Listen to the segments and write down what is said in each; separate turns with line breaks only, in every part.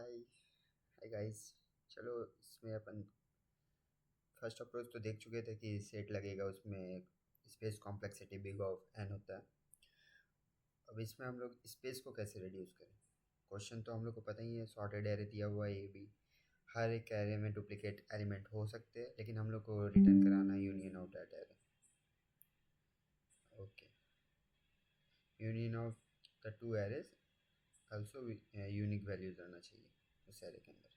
हाय hi guys. चलो, इसमें अपन first approach तो देख चुके थे कि सेट लगेगा, उसमें space complexity big of n होता है। अब इसमें हम लोग स्पेस को कैसे रिड्यूस करें। क्वेश्चन तो हम लोग को पता ही है, सॉर्टेड एरे दिया हुआ है, ये भी हर एक एरे में डुप्लीकेट एलिमेंट हो सकते हैं, लेकिन हम लोग को रिटर्न कराना है union of that array. Okay, union of the two arrays also unique values रहना चाहिए उस एरे के अंदर।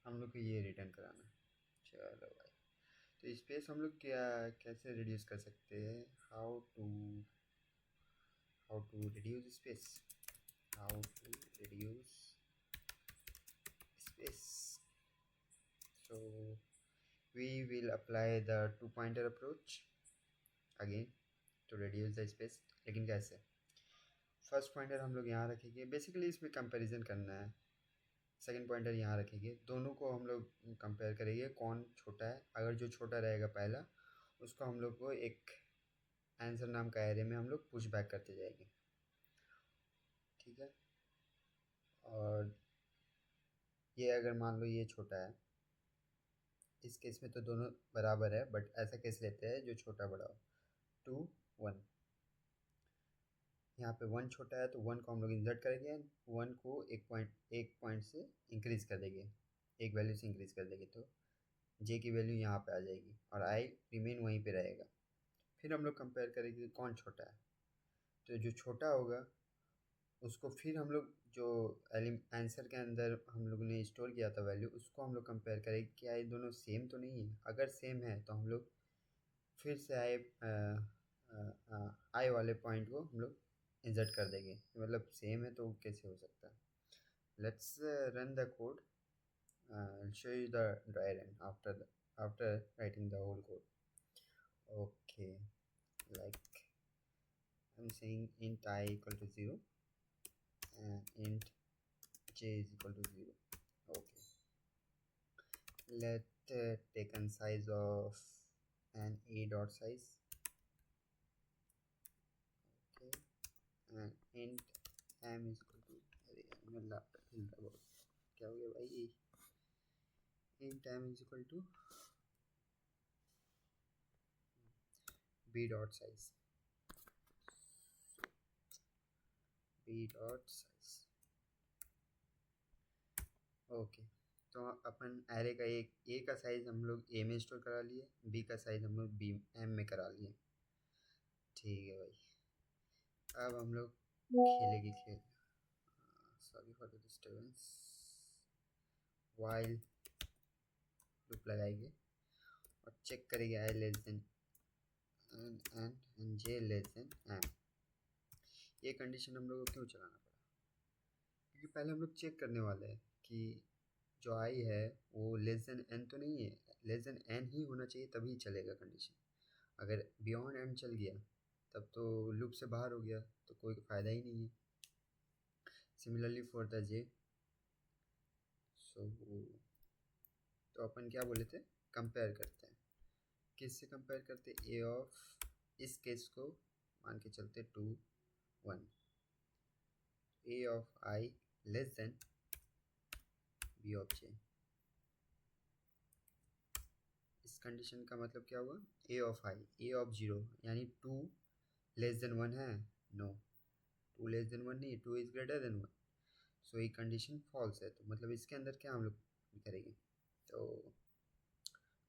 हम लोग को ये रिटर्न कराना है। चलो भाई, तो स्पेस हम लोग क्या कैसे रिड्यूस कर सकते हैं। How to reduce space, how to reduce space. So we will apply the two pointer approach again to reduce the space. लेकिन कैसे? फर्स्ट पॉइंटर हम लोग यहाँ रखेंगे, बेसिकली इसमें कंपैरिजन करना है। सेकंड पॉइंटर यहाँ रखेंगे, दोनों को हम लोग कंपेयर करेंगे कौन छोटा है। अगर जो छोटा रहेगा पहला, उसको हम लोग को एक आंसर नाम का एरे में हम लोग पुश बैक करते जाएंगे। ठीक है, और ये अगर मान लो ये छोटा है, इस केस में तो दोनों बराबर है, बट ऐसा केस लेते हैं जो छोटा बड़ा हो। 2 1, यहाँ पे 1 छोटा है तो 1 को हम लोग इंसर्ट करेंगे, 1 को एक पॉइंट से इंक्रीज़ कर देंगे, एक वैल्यू से इंक्रीज़ कर देंगे, तो जे की वैल्यू यहाँ पे आ जाएगी और आई रिमेन वहीं पे रहेगा। फिर हम लोग कंपेयर करेंगे कौन छोटा है, तो जो छोटा होगा उसको फिर हम लोग जो आंसर के अंदर हम लोग ने स्टोर किया था वैल्यू, उसको हम लोग कंपेयर करें क्या ये दोनों सेम तो नहीं है। अगर सेम है तो हम लोग फिर से आई वाले पॉइंट को हम लोग इंसर्ट कर देंगे। मतलब सेम है तो कैसे हो सकता है। Let's run the code, show you the dry run after writing the whole code. Okay, like I'm saying int I equal to 0 and int j is equal to 0. Okay, let take an size of an a dot size. Okay, and int m is equal to, अरे यार मेरा laptop हिल रहा है बहुत, क्या हो गया भाई। int m is equal to b dot size, b dot size. Okay, तो अपन एरे का एक ए का साइज़ हम लोग ए में स्टोर करा लिए, बी का साइज़ हम लोग बी एम में करा लिए। ठीक है भाई, अब हम लोग खेलेंगे खेल। Sorry for the disturbance. While loop लगाएंगे और चेक करेंगे i less than and j less than m. ये कंडीशन हम लोग को क्यों चलाना पड़ा, क्योंकि पहले हम लोग चेक करने वाले हैं कि जो आई है वो लेस देन एन तो नहीं है। लेस देन एन ही होना चाहिए तभी चलेगा कंडीशन। अगर बियॉन्ड एन चल गया तब तो लूप से बाहर हो गया, तो कोई फ़ायदा ही नहीं है। सिमिलरली फॉर द जे, सो तो अपन क्या बोले थे, कंपेयर करते हैं। किससे कंपेयर करते, ए ऑफ, इस केस को मान के चलते 2 1, a of i less than b of j. इस कंडीशन का मतलब क्या हुआ, ए ऑफ आई, ए ऑफ 0 यानी 2 लेस देन 1 है, नो 2 लेस देन 1 नहीं, 2 इज़ ग्रेटर देन 1। सो ये कंडीशन फॉल्स है, तो मतलब इसके अंदर क्या हम लोग करेंगे, तो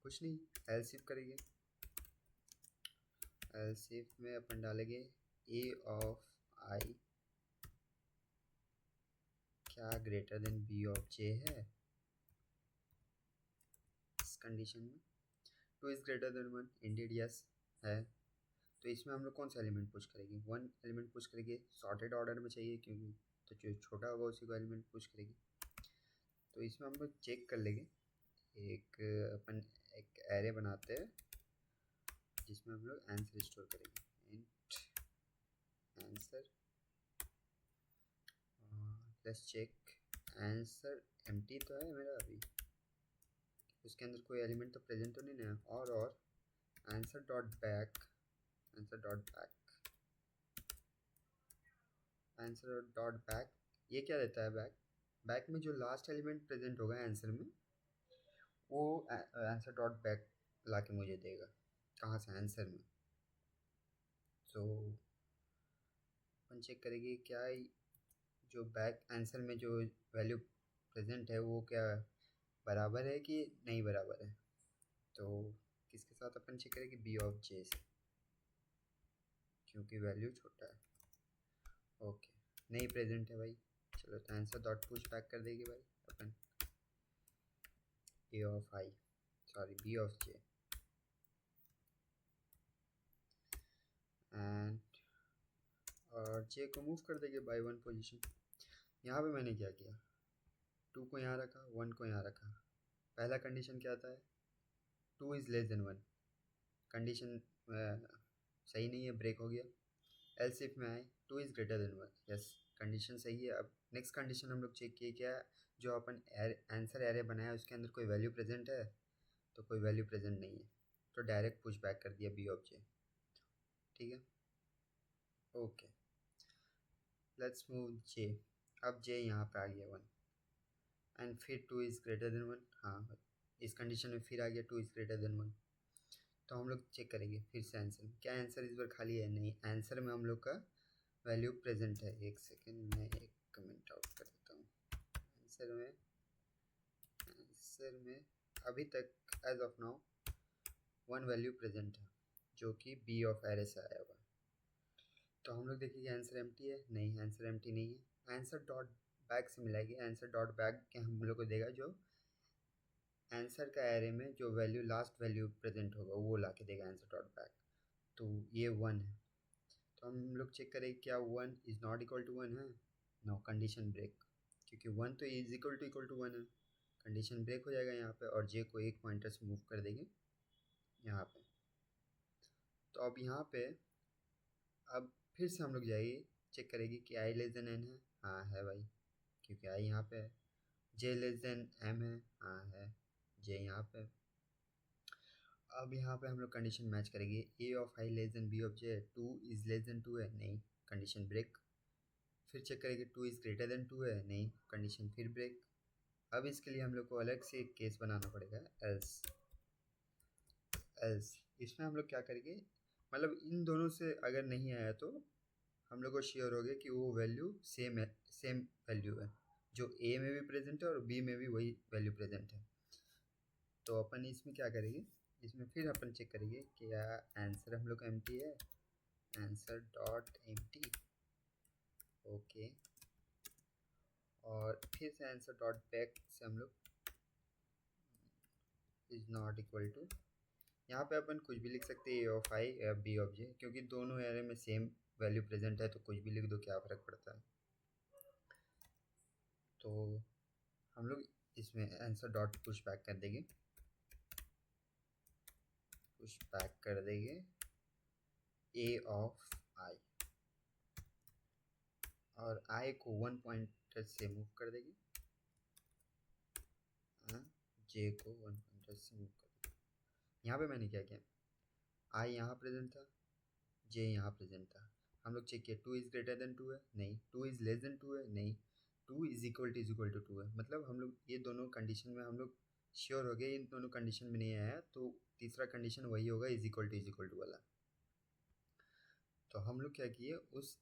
कुछ नहीं, एल्स इफ करेंगे। एल्स इफ में अपन डालेंगे ए ऑफ आई क्या ग्रेटर देन बी ऑफ जे है। इस कंडीशन में 2 is greater then 1, Indeed yes है, तो इसमें हम लोग कौन सा एलिमेंट पुश करेंगे, 1 एलिमेंट पुश करेंगे। सॉर्टेड ऑर्डर में चाहिए क्योंकि, तो जो छोटा होगा उसी को एलिमेंट पुश करेगी। तो इसमें हम लोग चेक कर लेंगे, एक अपन एक एरे बनाते हैं जिसमें हम लोग आंसर स्टोर करेंगे। Int answer, let's check, answer empty तो है मेरा अभी, उसके अंदर कोई एलिमेंट तो प्रेजेंट तो नहीं है। और answer dot back, answer dot back, answer dot back, ये क्या देता है बैक, बैक में जो लास्ट एलिमेंट प्रेजेंट होगा आंसर में वो आंसर डॉट बैक ला के मुझे देगा। कहाँ से? आंसर में। तो अपन चेक करेंगे क्या जो बैक आंसर में जो वैल्यू प्रेजेंट है वो क्या बराबर है कि नहीं बराबर है। तो किसके साथ अपन चेक करेंगे? बी ऑफ जे से, क्योंकि वैल्यू छोटा है। ओके, नहीं प्रेजेंट है भाई। चलो तो आंसर डॉट पुश बैक कर देंगे भाई अपन a of i, sorry b of j and और जे को मूव कर देंगे बाय 1 पोजीशन। यहाँ पे मैंने क्या किया, 2 को यहाँ रखा, 1 को यहाँ रखा। पहला कंडीशन क्या था? 2 इज़ लेस देन 1। कंडीशन सही नहीं है, ब्रेक हो गया। एल्स इफ में आए 2 is greater then 1, yes condition सही है। अब नेक्स्ट कंडीशन हम लोग चेक किए क्या जो अपन आंसर एरे बनाया उसके अंदर कोई वैल्यू प्रेजेंट है, तो कोई वैल्यू प्रेजेंट नहीं है, तो डायरेक्ट पुश बैक कर दिया बी ऑफ जे। ठीक है, ओके लेट्स मूव जे। अब जे यहाँ पे आ गया 1 एंड फिर 2 इज़ ग्रेटर देन 1। हाँ, इस कंडीशन में फिर आ गया 2 इज़ ग्रेटर देन 1। तो हम लोग चेक करेंगे फिर से आंसर क्या आंसर इस बार खाली है? नहीं, आंसर में हम लोग का वैल्यू प्रेजेंट है। एक सेकेंड मैं एक कमेंट आउट कर देता हूँ। आंसर में अभी तक as of now 1 value present है जो कि बी ऑफ एरे से आया हुआ है। तो हम लोग देखेंगे आंसर एम्प्टी है? नहीं, आंसर एम्प्टी नहीं है। आंसर डॉट बैक से मिलाएगी। आंसर डॉट बैक के हम लोग को देगा जो आंसर का एरे में जो वैल्यू लास्ट वैल्यू प्रेजेंट होगा वो ला के देगा आंसर डॉट बैक। तो ये 1 है। तो हम लोग चेक करें क्या 1 इज़ नॉट इक्वल टू 1 है? नो, कंडीशन ब्रेक, क्योंकि 1 तो इज इक्वल टू 1 है। कंडीशन ब्रेक हो जाएगा यहाँ पे और जे को एक पॉइंटर से मूव कर देंगे यहाँ पे। तो अब यहाँ पे अब फिर से हम लोग जाइए चेक करेंगे कि आई लेस देन एन है। हाँ है भाई, क्योंकि आई यहाँ पे है। जे लेस देन एम है। हाँ है, जे यहाँ पे। अब यहाँ पे हम लोग कंडीशन मैच करेंगे। A of i less than b of j, 2 is less than 2 है? नहीं, कंडीशन ब्रेक। फिर चेक करेंगे 2 इज़ ग्रेटर देन 2 है? नहीं, कंडीशन फिर ब्रेक। अब इसके लिए हम लोग को अलग से एक केस बनाना पड़ेगा, एल्स। एल्स इसमें हम लोग क्या करेंगे, मतलब इन दोनों से अगर नहीं आया तो हम लोग को श्योर हो गया कि वो वैल्यू सेम है, सेम वैल्यू है जो ए में भी प्रेजेंट है और बी में भी वही वैल्यू प्रेजेंट है। तो अपन इसमें क्या करेंगे, इसमें फिर अपन चेक करेंगे कि क्या आंसर हम लोग का एम्प्टी है। Answer dot empty, okay. और फिर से आंसर डॉट बैक से हम लोग इज नॉट इक्वल टू, यहाँ पे अपन कुछ भी लिख सकते हैं, ए ऑफ आई या बी ऑफ जे, क्योंकि दोनों एरे में सेम वैल्यू प्रेजेंट है तो कुछ भी लिख दो, क्या फ़र्क पड़ता है। तो हम लोग इसमें आंसर डॉट पुश बैक कर देंगे, पुश बैक कर देंगे ए ऑफ आई, और आई को 1 पॉइंटर से मूव कर देंगे, जे को 1 पॉइंटर से मूव कर देंगे। यहाँ पे मैंने क्या किया, आई यहाँ प्रेजेंट था, जे यहाँ प्रेजेंट था। हम लोग चेक किया 2 इज़ ग्रेटर देन 2 है? नहीं। 2 इज़ लेस देन 2 है? नहीं। 2 इज़ इक्वल टू 2 है। मतलब हम लोग ये दोनों कंडीशन में हम लोग श्योर हो गए, इन दोनों कंडीशन में नहीं आया तो तीसरा कंडीशन वही होगा, इज इक्वल टू वाला। तो हम लोग क्या किए, उस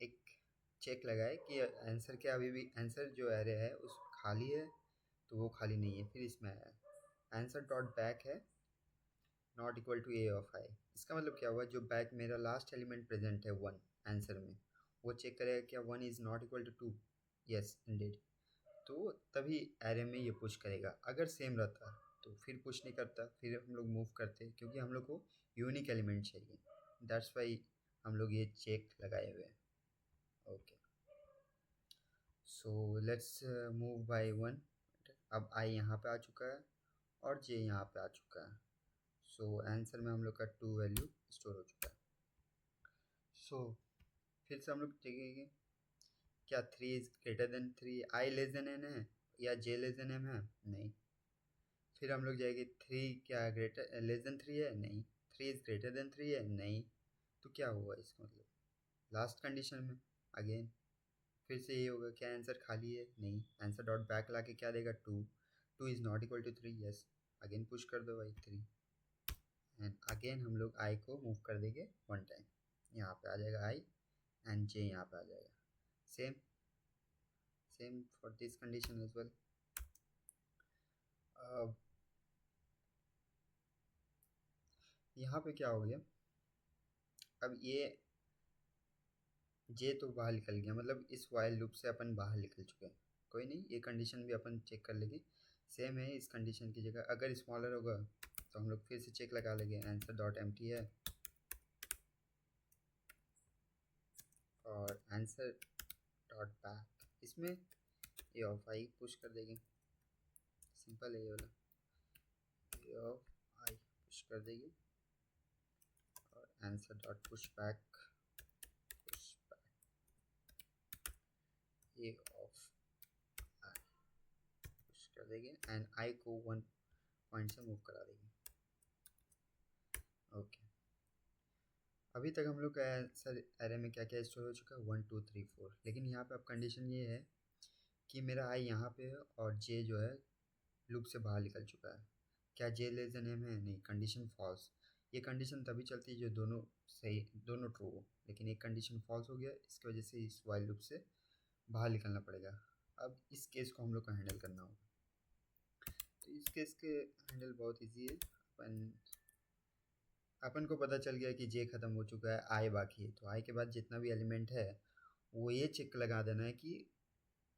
एक चेक लगाए कि आंसर क्या अभी भी आंसर जो एरे है उस खाली है, तो वो खाली नहीं है। फिर इसमें आया आंसर डॉट बैक है not equal to a of i. इसका मतलब क्या हुआ, जो बैक मेरा लास्ट एलिमेंट प्रेजेंट है 1 आंसर में, वो चेक करेगा क्या 1 is not equal to 2, yes indeed, तो तभी एरे में ये पुश करेगा। अगर सेम रहता तो फिर पुश नहीं करता, फिर हम लोग मूव करते, क्योंकि हम लोग को यूनिक एलिमेंट चाहिए। दैट्स वाई हम लोग ये चेक लगाए हुए हैं। Okay, so let's move by 1। अब आई यहाँ पे आ चुका है और जे यहाँ पे आ चुका है। सो आंसर में हम लोग का 2 वैल्यू स्टोर हो चुका है। सो फिर से हम लोग देखेंगे क्या 3 is greater than 3, I less than n है या जे लेस देन एम है? नहीं। फिर हम लोग जाएंगे 3 क्या ग्रेटर लेस देन 3 है? नहीं। 3 इज़ ग्रेटर देन 3 है? नहीं। तो क्या हुआ इसका मतलब, लास्ट कंडीशन में अगेन फिर से ये होगा, क्या आंसर खाली है? नहीं। आंसर डॉट बैक ला के क्या देगा? 2। 2 is not equal to 3। Yes. Again push कर दो भाई 3। एंड अगेन हम लोग आई को मूव कर देंगे 1 टाइम। यहाँ पे आ जाएगा आई एंड जे यहाँ पे आ जाएगा। Same same for this condition as well. अब यहाँ पे क्या हो गया, अब ये जे तो बाहर निकल गया, मतलब इस वाइल लूप से अपन बाहर निकल चुके हैं। कोई नहीं, ये कंडीशन भी अपन चेक कर लेंगे। सेम है, इस कंडीशन की जगह अगर स्मॉलर होगा तो हम लोग फिर से चेक लगा लेंगे। आंसर डॉट एम्प्टी है और आंसर डॉट बैक, इसमें ए ऑफ आई पुश कर देंगे। सिंपल है ये वाला, ए ऑफ आई पुश कर देंगे और answer dot push back A of I push कर देंगे एंड आई को 1 पॉइंट से मूव करा देंगे। ओके, अभी तक हम लोग का सर एरे में क्या क्या स्टोर हो चुका है? 1 2 3 4। लेकिन यहाँ पे अब कंडीशन ये है कि मेरा आई यहाँ पे है और जे जो है लूप से बाहर निकल चुका है। क्या जे लेस देन एम है? नहीं, कंडीशन फॉल्स। ये कंडीशन तभी चलती है जो दोनों सही, दोनों ट्रू हो। लेकिन एक कंडीशन फॉल्स हो गया, इसकी वजह से इस वाइल लूप से बाहर निकलना पड़ेगा। अब इस केस को हम लोग को हैंडल करना होगा। तो इस केस के हैंडल बहुत ईजी है। अपन को पता चल गया कि जे ख़त्म हो चुका है, आई बाकी है। तो आई के बाद जितना भी एलिमेंट है वो ये चेक लगा देना है कि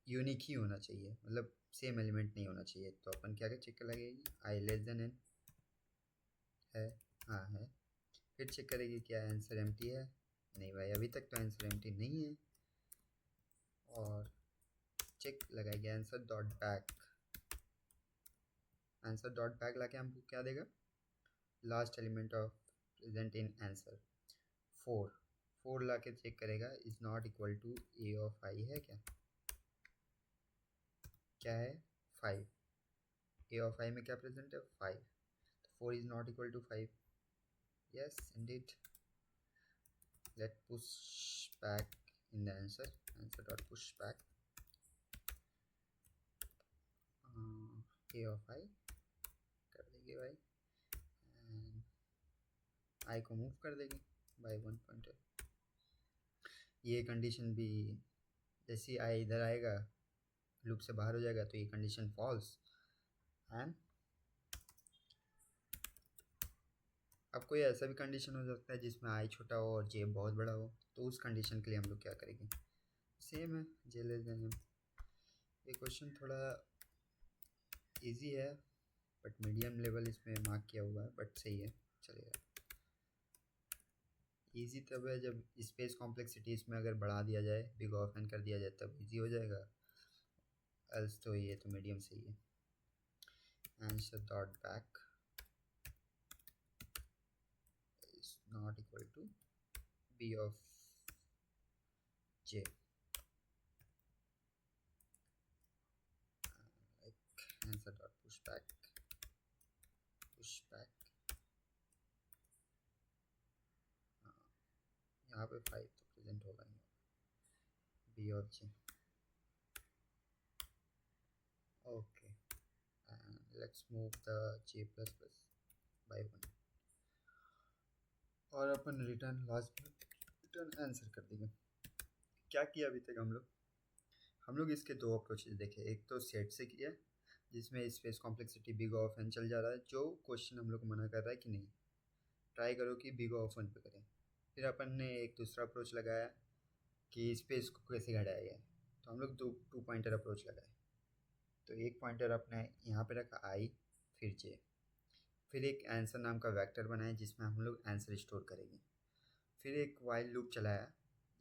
यूनिक ही होना चाहिए, मतलब सेम एलिमेंट नहीं होना चाहिए। तो अपन क्या क्या चेक लगेगी? आई लेस देन एन है, हाँ है। फिर चेक करेगी क्या आंसर एम्प्टी है? नहीं भाई, अभी तक तो आंसर एम्प्टी नहीं है। और चेक लगाएगी answer dot back. Answer dot back ला के हमको क्या देगा? Last element of present in answer 4। 4 ला के चेक करेगा is not equal to a of i है क्या? क्या है? 5। ए ऑफ आई में क्या प्रेजेंट है? 5। तो 4 is not equal to 5। yes indeed. Let push back in the answer dot push back a of I कर देंगे भाई एंड आई को मूव कर देंगे बाय 1 पॉइंटर। ये कंडीशन भी जैसे आई इधर आएगा लूप से बाहर हो जाएगा तो ये कंडीशन फॉल्स। एंड अब कोई ऐसा भी कंडीशन हो सकता है जिसमें आई छोटा हो और जे बहुत बड़ा हो, तो उस कंडीशन के लिए हम लोग क्या करेंगे? सेम है, जे लेस देन एम। ये क्वेश्चन थोड़ा इजी है बट मीडियम लेवल इसमें मार्क किया हुआ है, बट सही है, चलेगा। इजी तब है जब स्पेस कॉम्प्लेक्सिटी इसमें अगर बढ़ा दिया जाए, बिग ऑफ एन कर दिया जाए, तब इजी हो जाएगा। एल्स तो ये तो मीडियम सही है। Answer dot back is not equal to b of j. Answer dot push back यहाँ पे 5 तो प्रेजेंट होगा ही, b of j. Okay, and let's move the j plus plus by 1 और अपन रिटर्न लास्ट में रिटर्न आंसर कर देंगे। क्या किया अभी तक हम लोग इसके दो अप्रोचेज देखे। एक तो सेट से किया जिसमें space complexity big of n चल जा रहा है, जो क्वेश्चन हम लोग को मना कर रहा है कि नहीं ट्राई करो कि बिग ऑफ एन पे करें। फिर अपन ने एक दूसरा अप्रोच लगाया कि स्पेस को कैसे घटाया जाए, तो हम लोग 2 पॉइंटर अप्रोच लगाए। तो एक पॉइंटर अपने यहाँ पे रखा आई, फिर जे, फिर एक आंसर नाम का वेक्टर बनाया जिसमें हम लोग आंसर स्टोर करेंगे। फिर एक वाइल लूप चलाया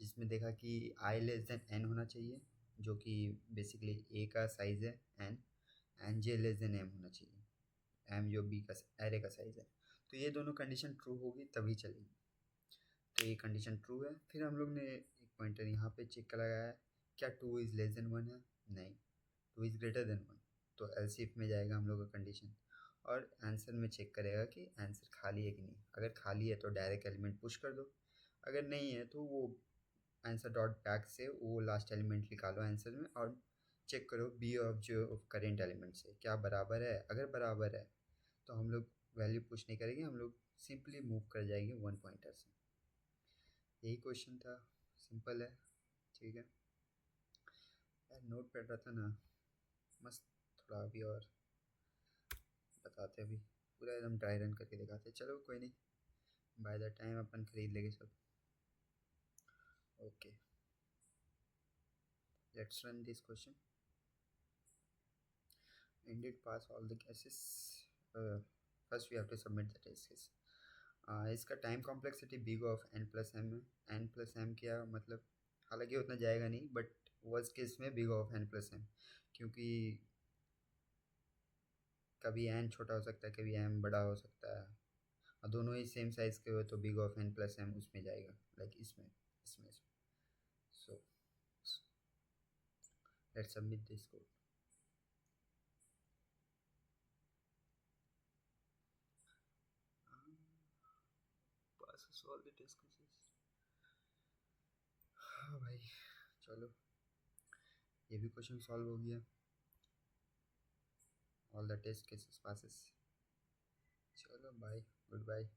जिसमें देखा कि आई लेस देन एन होना चाहिए, जो कि बेसिकली ए का साइज़ है n j less than m होना चाहिए, एम जो बी का एरे का साइज़ है। तो ये दोनों कंडीशन ट्रू होगी तभी चलेगी। तो ये कंडीशन ट्रू है। फिर हम लोग ने एक पॉइंटर यहाँ पे चेक का लगाया, क्या 2 इज़ लेस देन 1 है? नहीं, 2 इज़ ग्रेटर देन 1। तो एल्सिफ में जाएगा हम लोग का कंडीशन और आंसर में चेक करेगा कि आंसर खाली है कि नहीं। अगर खाली है तो डायरेक्ट एलिमेंट पुश कर दो, अगर नहीं है तो वो आंसर डॉट बैक से वो लास्ट एलिमेंट निकालो आंसर में और चेक करो बी ऑफ जो करेंट एलिमेंट से क्या बराबर है। अगर बराबर है तो हम लोग वैल्यू पुश नहीं करेंगे, हम लोग सिंपली मूव कर जाएंगे वन पॉइंटर से। यही क्वेश्चन था, सिंपल है। ठीक है यार, नोट पढ़ रहा था ना, मस्त। थोड़ा अभी और बताते, अभी पूरा एकदम ड्राई रन करके दिखाते। चलो कोई नहीं, बाय द टाइम अपन खरीद लेंगे सब। Okay, let's run this question. Indeed pass all the cases. First we have to submit the test case. इसका time complexity big of n plus m है। एन प्लस एम क्या मतलब, हालांकि उतना जाएगा नहीं, बट वर्स्ट केस में big of n plus m, क्योंकि कभी एन छोटा हो सकता है, कभी एम बड़ा हो सकता है, और दोनों ही सेम साइज़ के हो तो big of n plus m उसमें जाएगा, लाइक इसमें। So let's submit this code. Pass all the test cases. हाँ भाई, चलो ये भी क्वेश्चन सॉल्व हो गया। All the test cases passes. चलो बाय, गुड बाय।